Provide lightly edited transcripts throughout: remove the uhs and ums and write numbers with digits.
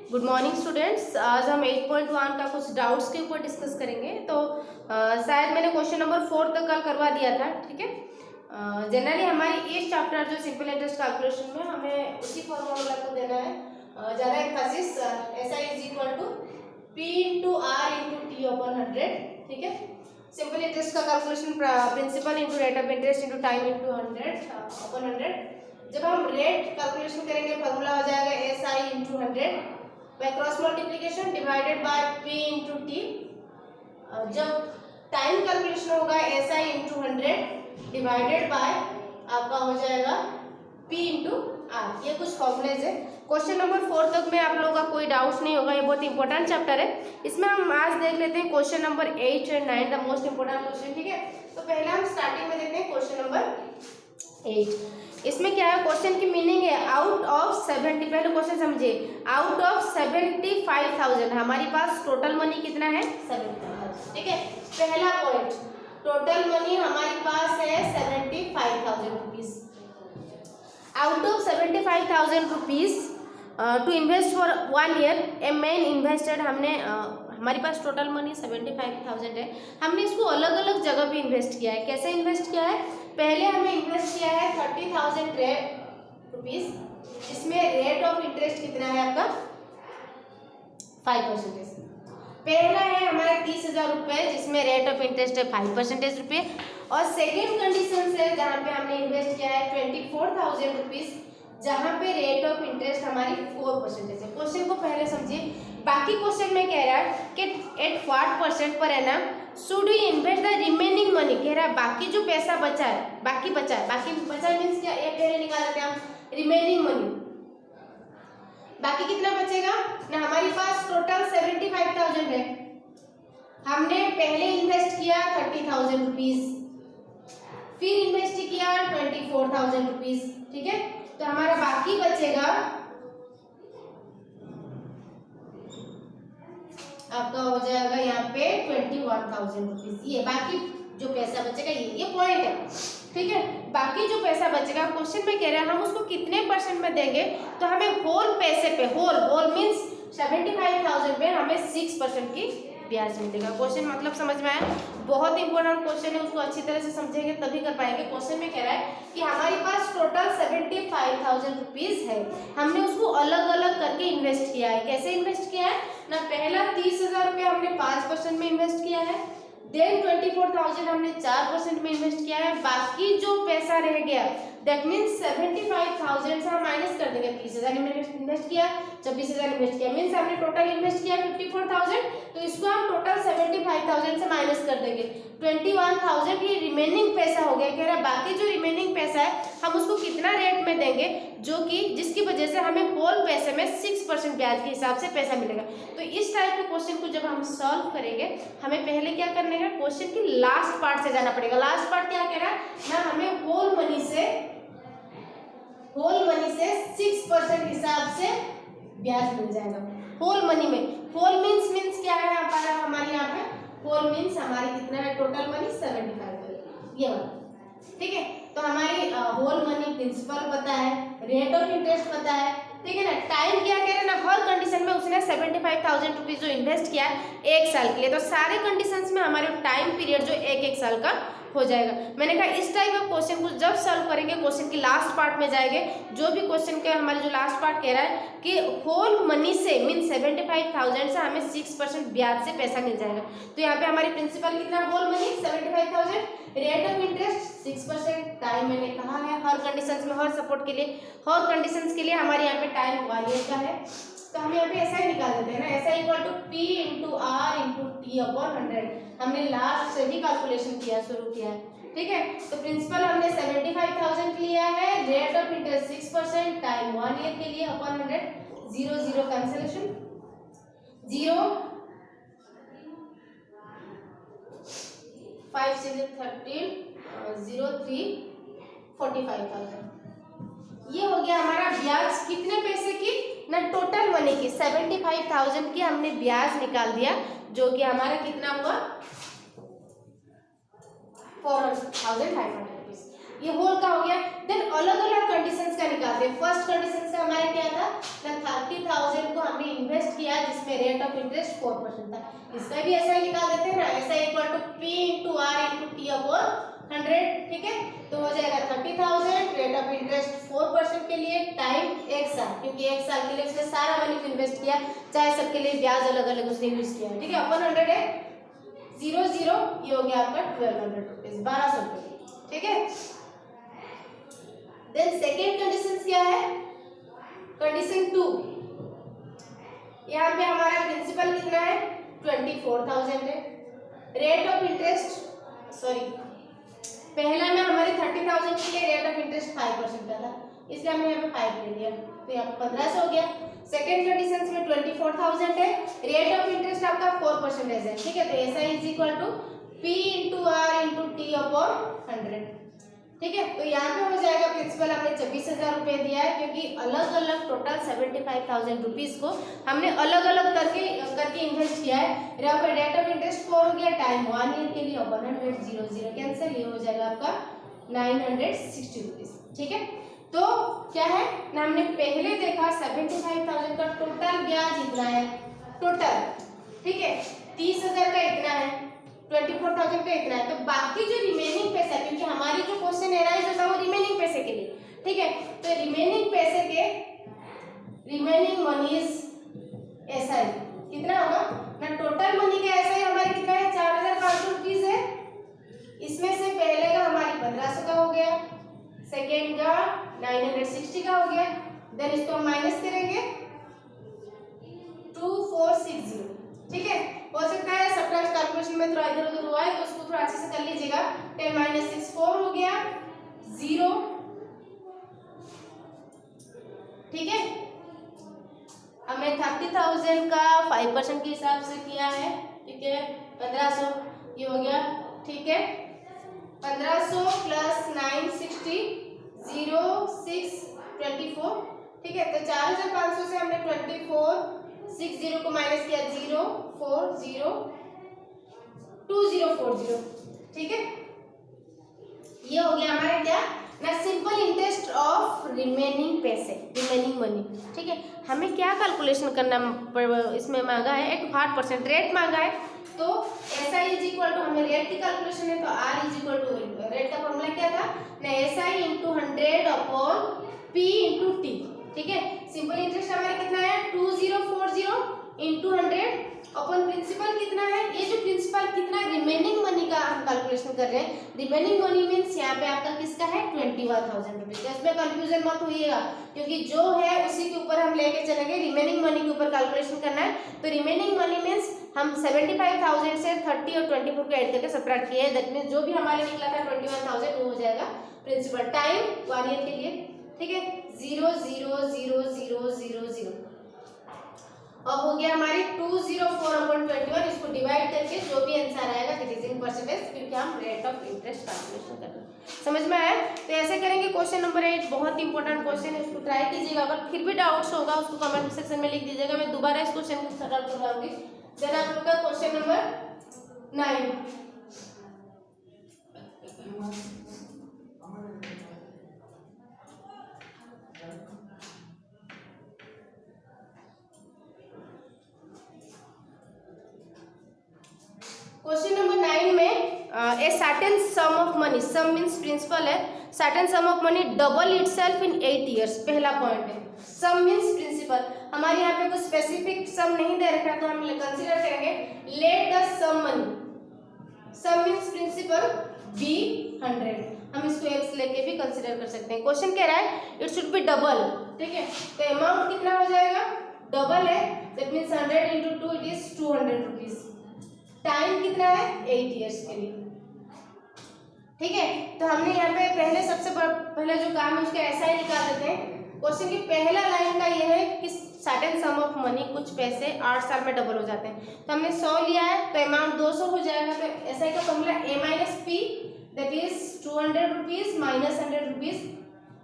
Good morning students. आज हम 8.1 का कुछ डाउट्स के ऊपर डिस्कस करेंगे। तो शायद मैंने क्वेश्चन नंबर 4 तक कल करवा दिया था, ठीक है। जनरली हमारी इस चैप्टर जो सिंपल इंटरेस्ट कैलकुलेशन में हमें उसी फॉर्मूला को देना है ज़्यादा emphasis. SI is equal to P into R into T upon 100, ठीक है। सिंपल इंटरेस्ट का calculation principal into rate of interest into time into 100 upon 100। जब हम रेट कैलकुलेशन करेंगे फॉर्मूला हो जाएगा SI into 100 by cross multiplication divided by P into T. जब time calculation होगा SI इंटू 100 डिवाइडेड बाय आपका हो जाएगा P इंटू आर। ये कुछ फॉर्मूलेज है। क्वेश्चन नंबर 4 तक में आप लोगों का कोई डाउट नहीं होगा, ये बहुत इंपॉर्टेंट चैप्टर है। इसमें हम आज देख लेते हैं question number 8 and 9, the most important question, ठीक है। तो पहले हम स्टार्टिंग में देखते हैं क्वेश्चन नंबर 8। इसमें क्या है, क्वेश्चन की मीनिंग है आउट ऑफ 70। पहले क्वेश्चन समझिए, आउट ऑफ 75,000 हमारे पास टोटल मनी कितना है 70,000, ठीक है। पहला पॉइंट, टोटल मनी हमारे पास है 75,000 rupees. Out of 75,000 rupees to invest for 1 year a man invested. हमने हमारे पास टोटल मनी 75,000 है, हमने इसको अलग अलग जगह पे इन्वेस्ट किया है। कैसे इन्वेस्ट किया है, पहले हमें इन्वेस्ट किया है 30,000 रुपीज, जिसमें रेट ऑफ इंटरेस्ट कितना है आपका 5%। पहला है हमारा 30,000 रुपये, जिसमें रेट ऑफ इंटरेस्ट है 5% रुपये। और सेकेंड कंडीशन है जहाँ पे हमने इन्वेस्ट किया है 24,000 रुपीज, जहाँ पे रेट ऑफ इंटरेस्ट हमारी 4% है। क्वेश्चन को पहले समझिए। बाकी क्वेश्चन में कह रहा है कि at 4% per annum should we invest the remaining money. कह रहा है बाकी जो पैसा बचा है, बाकी बचा मीन्स क्या, ये पहले निकाल लेते हैं हम रिमेनिंग मनी। बाकी कितना बचेगा ना, हमारे पास टोटल 75,000 है, हमने पहले इन्वेस्ट किया 30,000 रुपीज, फिर इन्वेस्ट किया 24,000 रुपीज, ठीक है। तो हमारा बाकी बचेगा आपका हो जाएगा यहाँ पे 21,000 रुपीज। ये बाकी जो पैसा बचेगा ये पॉइंट है, ठीक है। बाकी जो पैसा बचेगा क्वेश्चन में कह रहे हैं हम उसको कितने परसेंट में देंगे, तो हमें होल पैसे पे, होल मीन्स 75,000 पे हमें 6% की ब्याज मिलेगा। क्वेश्चन मतलब समझ में आया, बहुत इंपॉर्टेंट क्वेश्चन है, उसको अच्छी तरह से समझेंगे तभी कर पाएंगे। क्वेश्चन में कह रहा है कि हमारे पास टोटल 75,000 रुपीज है, हमने उसको अलग अलग करके इन्वेस्ट किया है। कैसे इन्वेस्ट किया है ना, पहला 30,000 रुपया हमने 5% में इन्वेस्ट किया है, देन 24,000 हमने 4% में इन्वेस्ट किया है। बाकी जो पैसा रह गया दैट मीन्स 75,000 से हम माइनस कर देंगे। 30,000 इन्वेस्ट किया, 26,000 इन्वेस्ट किया, मीन्स हमने टोटल इन्वेस्ट किया 54,000, तो इसको हम टोटल 75,000 से माइनस कर देंगे। 21,000 ये रिमेनिंग पैसा हो गया। कह रहा है बाकी जो रिमेनिंग पैसा है हम उसको कितना रेट में देंगे, जो कि जिसकी वजह से हमें होल पैसे में 6% ब्याज के हिसाब से पैसा मिलेगा। तो इस टाइप के क्वेश्चन को जब हम सॉल्व करेंगे हमें पहले क्या करने का, क्वेश्चन की लास्ट पार्ट से जाना पड़ेगा। लास्ट पार्ट क्या कह रहा है ना, हमें होल मनी से 6% हिसाब से ब्याज मिल जाएगा होल मनी में। होल मीन्स क्या है हमारे यहाँ पे, होल मीन्स हमारी कितना है टोटल मनी 75,000, ये वाला, ठीक है। तो हमारी होल मनी प्रिंसिपल पता है, रेट ऑफ इंटरेस्ट पता है, ठीक है ना। टाइम क्या कह रहे हैं ना, हर कंडीशन में उसने 75,000 रुपीज जो इन्वेस्ट किया है 1 साल के लिए, तो सारे कंडीशंस में हमारे टाइम पीरियड जो 1-1 साल का हो जाएगा। मैंने कहा इस टाइप ऑफ क्वेश्चन को जब सॉल्व करेंगे क्वेश्चन की लास्ट पार्ट में जाएंगे, जो भी क्वेश्चन के हमारे जो लास्ट पार्ट कह रहा है कि होल मनी से मीन 75,000 से हमें 6% ब्याज से पैसा मिल जाएगा। तो यहाँ पे हमारी प्रिंसिपल कितना, whole money 75,000, rate of interest 6%, time मैंने कहा है हर कंडीशंस में, हर सपोर्ट के लिए, हर कंडीशंस के लिए हमारे यहाँ पे टाइम 1 ईयर का है। तो हम यहाँ पे ऐसा ही निकाल देते हैं ना, SI equal to P into R into T upon 100। हमने लास्ट से ही कैलकुलेशन किया, शुरू किया है, ठीक है। तो प्रिंसिपल हमने 75,000 लिया है, rate of interest 6%, time 1 year के लिए अपॉन 100, 0 0 कैंसिलेशन, 0 5 से 13 0 3 45,000। ये हो गया हमारा ब्याज कितने पैसे की ना, टोटल मनी की 75,000 की हमने ब्याज निकाल दिया, जो कि हमारा कितना हुआ 4,500 रुपीज। ये होल का हो गया। देन अलग अलग कंडीशंस का निकालते हैं। फर्स्ट कंडीशन से हमारे क्या था ना, 30,000 को हमने इन्वेस्ट दिया जिसमें रेट ऑफ इंटरेस्ट 4% था। इसका भी ऐसा ही निकाल देते हैं ना, SI equal to P into R into T upon 100, ठीक है। तो हो जाएगा 30,000, रेट ऑफ इंटरेस्ट 4% के लिए, टाइम 1 साल, क्योंकि 1 साल के लिए उसने सारा मनी इन्वेस्ट किया, चाहे सबके लिए ब्याज अलग अलग उसने यूज किया, ठीक है। अपन 100 है 00, ये हो गया आपका 1200 रुपीज, 1200 रुपये, ठीक है। देन सेकेंड कंडीशन क्या है, कंडीशन 2, यहाँ पे हमारा प्रिंसिपल कितना है 24,000 है, रेट ऑफ इंटरेस्ट सॉरी पहला में हमारे 30,000 के लिए रेट ऑफ इंटरेस्ट 5% का था, इसलिए हमने यहाँ पे 5 ले लिया, तो यहाँ पे 1500 हो गया। सेकेंड कंडीशन में 24,000 है, रेट ऑफ इंटरेस्ट आपका 4% है, ठीक है। तो SI is equal to P into R into T upon 100, ठीक है। तो यहाँ पे हो जाएगा प्रिंसिपल हमने 26,000 रुपये दिया है, क्योंकि अलग अलग टोटल 75,000 रुपीज को हमने अलग अलग करके इन्वेस्ट किया है। यहाँ पे रेट ऑफ इंटरेस्ट 4 हो गया, टाइम 1 ईयर के लिए, 100 कैंसिल, ये हो जाएगा आपका 960 रुपीज, ठीक है। तो क्या है ना, हमने पहले देखा 75,000 का टोटल ब्याज इतना है टोटल, ठीक है। 30,000 का इतना है, 24,000 का इतना है, तो बाकी जो रिमेनिंग पैसा, क्योंकि हमारी जो क्वेश्चन एराइज होता है वो रिमेनिंग पैसे के लिए, ठीक है। तो रिमेनिंग पैसे के रिमेनिंग मनीज एसआई कितना होगा ना, टोटल मनी का एसआई हमारे कितना है 4,500 रुपीज है, इसमें से पहले का हमारी 1500 का हो गया, सेकेंड का 960 का हो गया, देन इसको हम माइनस करेंगे 2460, ठीक है। हो सकता है सबट्रैक्ट कैलकुलेशन में थोड़ा इधर उधर हुआ है, तो उसको थोड़ा अच्छे से कर लीजिएगा। 10 - 6 4 हो गया 0, ठीक है। हमने 30,000 का 5% के हिसाब से किया है, ठीक है। 1500 ये हो गया, ठीक है। 1500 प्लस 960 0 6 24, ठीक है। तो 4,500 से हमने 2460 को माइनस किया 0 4 0 2040, ठीक है। ये हो गया हमारा क्या ना, सिंपल इंटरेस्ट ऑफ रिमेनिंग पैसे, रिमेनिंग मनी, ठीक है। हमें क्या कैलकुलेशन करना इसमें मांगा है, एक 8% रेट मांगा है, तो SI इज इक्वल टू, हमें रेट की कैलकुलेशन है तो R is equal to, rate का फॉर्मूला क्या था ना, SI into 100 upon P into T, ठीक है। सिंपल इंटरेस्ट हमारा कितना है 2040 इंटू 100 अपन प्रिंसिपल कितना है, ये जो प्रिंसिपल कितना रिमेनिंग मनी का हम कैलकुलेशन कर रहे हैं। रिमेनिंग मनी मींस यहाँ पे आपका किसका है 21,000 रुपीज, इसमें कंफ्यूजन मत होइएगा, क्योंकि जो है उसी के ऊपर हम लेके चलेंगे, रिमेनिंग मनी के ऊपर कैलकुलेशन करना है। तो रिमेनिंग मनी मींस हम 75,000 से 30 और 24 को ऐड करके सब्ट्रैक्ट किए, दैट मींस जो भी हमारे निकला था 21,000 वो हो जाएगा प्रिंसिपल। टाइम 1 ईयर के लिए, ठीक है। 0 0 0 0 0 0 अब हो गया हमारी 204/21, इसको डिवाइड करके जो भी आंसर आएगा दैट इज इन परसेंटेज, क्योंकि हम रेट ऑफ इंटरेस्ट कैलकुलेशन कर रहे हैं। समझ में आया? तो ऐसे करेंगे। क्वेश्चन नंबर 8 बहुत इंपॉर्टेंट क्वेश्चन है, उसको ट्राई कीजिएगा। अगर फिर भी डाउट्स होगा उसको कमेंट सेक्शन में लिख दीजिएगा, मैं दोबारा इस क्वेश्चन को सॉल्व करवाऊंगी। देन आप लोग का क्वेश्चन नंबर 9, क्वेश्चन नंबर 9 में a certain sum of money, sum means principal है, certain sum of money double itself in 8 years, पहला पॉइंट है। सम मींस प्रिंसिपल, हमारे यहाँ पे कोई स्पेसिफिक सम नहीं दे रखा है तो हम कंसीडर करेंगे let the sum money, sum means principal be 100, हम इसको एक्स लेके भी कंसीडर कर सकते हैं। क्वेश्चन कह रहा है इट शुड बी डबल, ठीक है। तो अमाउंट कितना हो जाएगा, डबल है, that means 100 × 2 it is 200 rupees. Time कितना है 8 इयर्स के लिए, ठीक है। तो हमने यहाँ पे पहले सबसे पहले जो काम है उसका ऐसा ही निकाल देते हैं। क्वेश्चन की पहला लाइन का ये है कि सर्टेन सम ऑफ मनी, कुछ पैसे 8 साल में डबल हो जाते हैं। तो हमने 100 लिया है तो अमाउंट 200 हो जाएगा। तो ऐसा का formula A - P that is 200 rupees minus 100 rupees,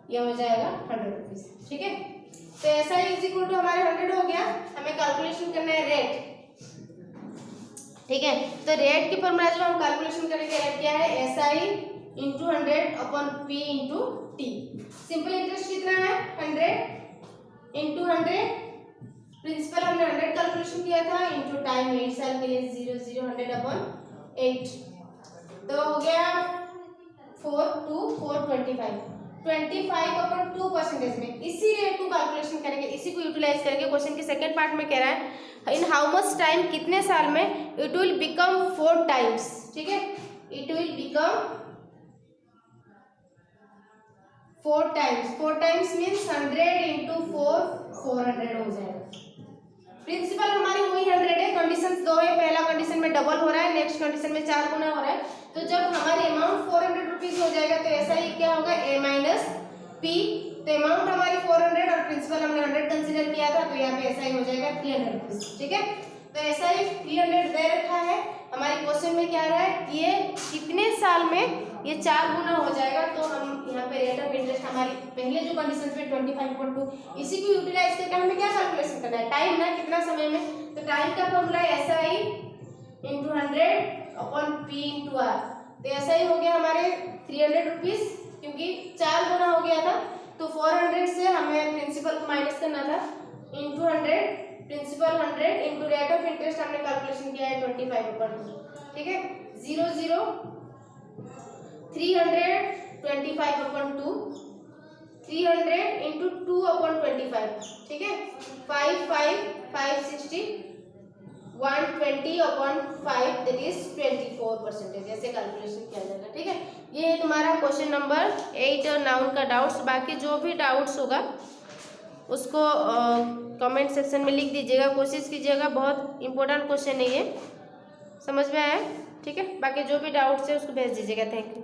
ये हो जाएगा 100 रुपीज, ठीक है। तो ऐसा इज इक्वल टू हमारे 100 हो गया। हमें कैलकुलेशन करना है रेट, ठीक है। तो रेट की फॉर्मूला जो हम कैलकुलेशन करेंगे, रेट क्या है SI into 100 upon P into T. Simple interest कितना है 100 इंटू 100 प्रिंसिपल हमने 100 कैलकुलेशन किया था इनटू टाइम 8 साल के लिए 0 0 100 अपॉन 8, तो हो गया 4 2 4 25 अपॉन 2% में इसी रेट को कैलकुलेशन करेंगे, इसी को यूटिलाइज करेंगे। क्वेश्चन के सेकंड पार्ट में कह रहा है इन हाउ मच टाइम, कितने साल में इट विल बिकम 4 टाइम्स, ठीक है, it will become 4 times, 4 times means 100 into 4 400 हो जाएगा। प्रिंसिपल हमारी वही 100 है, कंडीशंस दो है, पहला कंडीशन में डबल हो रहा है, नेक्स्ट कंडीशन में 4 गुना हो रहा है। तो जब हमारी अमाउंट 400 रुपीज हो जाएगा तो ऐसा ही क्या होगा a माइनस पी, तो अमाउंट हमारी 400 और प्रिंसिपल हमने 100 कंसीडर किया था, तो यहाँ पे ऐसा ही हो जाएगा 300 रुपीज, ठीक है। तो ऐसा ही 300 दे रखा है, हमारे क्वेश्चन में क्या रहा है कि ये कितने साल में ये 4 गुना हो जाएगा, तो हम यहाँ पे रेट ऑफ इंटरेस्ट हमारी पहले जो कंडीशन में 25.2 इसी को यूटिलाइज करके हमें क्या कैलकुलेशन करना है, टाइम ना, कितना समय में, तो टाइम का फॉर्मूला ऐसा ही into 100 upon P into R, तो ऐसा ही हो गया हमारे 300 रुपीज, क्योंकि 4 गुना हो गया था, तो 400 से हमें प्रिंसिपल को माइनस करना था into 100, principal 100 into rate of interest हमने कैलकुलेशन किया है 25/2, ठीक है, 0 0 325/2 300 इंटू 2/25, ठीक है, 5 5 560 120/5 दैट इज 24%, ऐसे कैलकुलेशन किया जाएगा, ठीक है। ये है तुम्हारा क्वेश्चन नंबर 8 नाउन का डाउट्स। बाकी जो भी डाउट्स होगा उसको कमेंट सेक्शन में लिख दीजिएगा, कोशिश कीजिएगा, बहुत इंपॉर्टेंट क्वेश्चन है ये, समझ में आया, ठीक है। बाकी जो भी डाउट्स है उसको भेज दीजिएगा। Thank you.